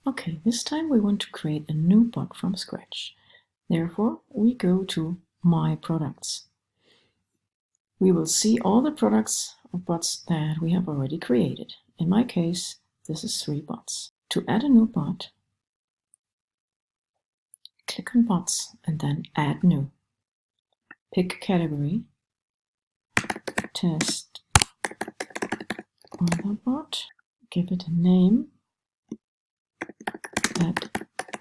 Okay, this time we want to create a new bot from scratch. Therefore, we go to My Products. We will see all the products of bots that we have already created. In my case, this is 3 bots. To add a new bot, click on Bots and then Add New. Pick a category, Test Weather Bot, give it a name that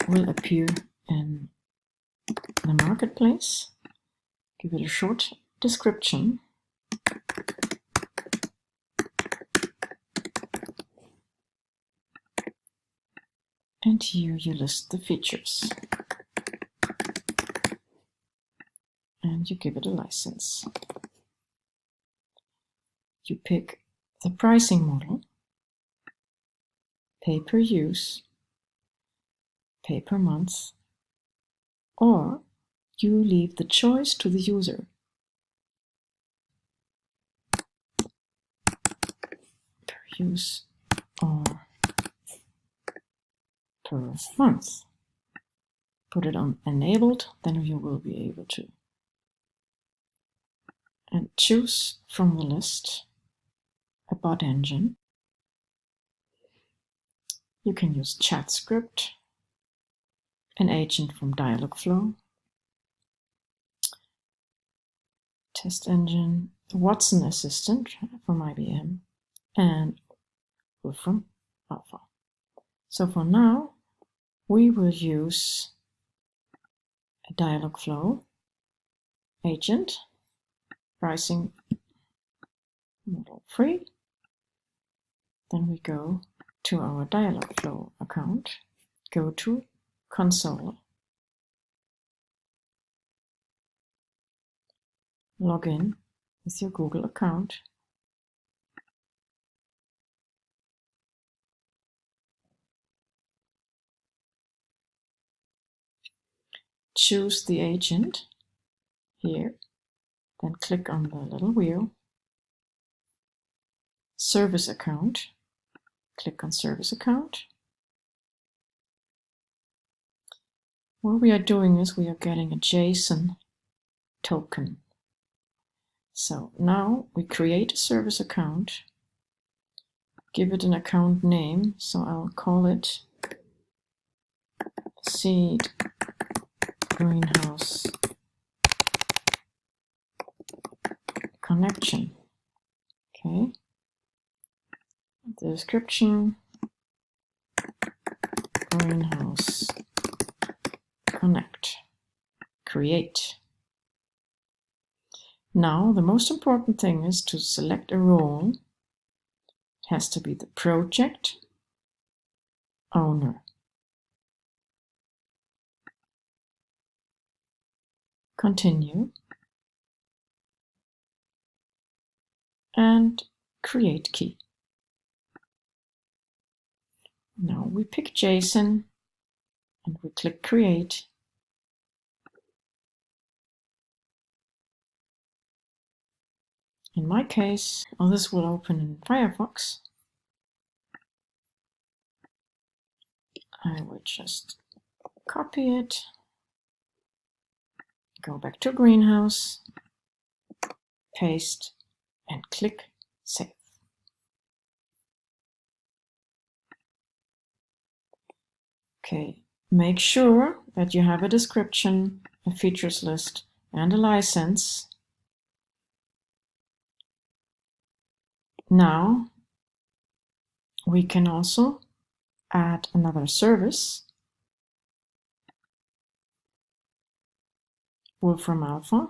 will appear in the marketplace, give it a short description, and here you list the features. And you give it a license. You pick the pricing model, pay per use, pay per month, or you leave the choice to the user. Per use or per month. Put it on enabled, then you will be able to. And choose from the list a bot engine. You can use chat script, an agent from DialogFlow, test engine, Watson assistant from IBM, and from Alpha. So for now, we will use a DialogFlow agent, pricing model free. Then we go to our DialogFlow account, go to console, log in with your Google account, choose the agent here, then click on the little wheel, service account, click on service account. What we are doing is we are getting a JSON token. So now we create a service account, give it an account name, so I'll call it Seed Greenhouse Connection. Okay. The description, Greenhouse Connect. Create. Now the most important thing is to select a role. It has to be the project owner. Continue. And create key. Now we pick JSON and we click create. In my case, this will open in Firefox. I will just copy it, go back to Greenhouse, paste, and click Save. Okay, make sure that you have a description, a features list, and a license. Now we can also add another service, Wolfram Alpha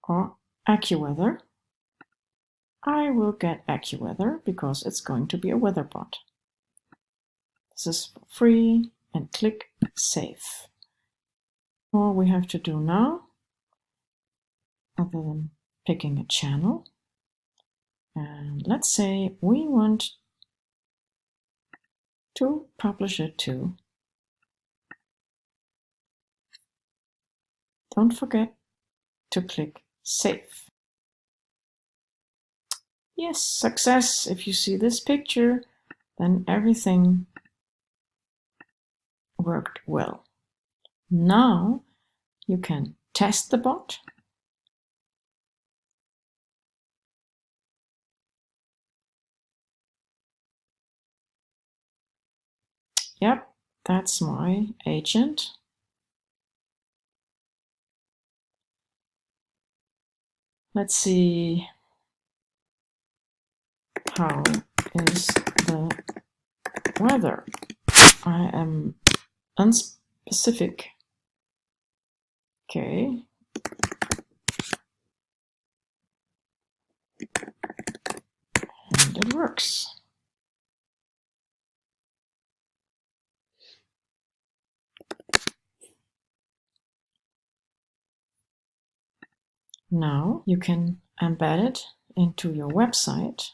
or AccuWeather. I will get AccuWeather because it's going to be a weather bot. This is free and click Save. All we have to do now, other than picking a channel, and let's say we want to publish it to. Don't forget to click Save. Yes, success. If you see this picture, then everything worked well. Now you can test the bot. Yep, that's my agent. Let's see, how is the weather? I am unspecific. Okay. And it works. Now you can embed it into your website.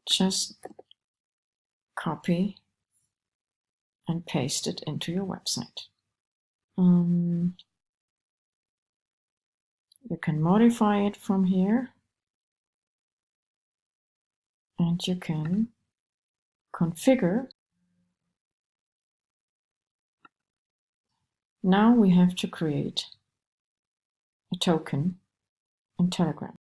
Just copy and paste it into your website. You can modify it from here, and you can configure. Now we have to create a token in Telegram.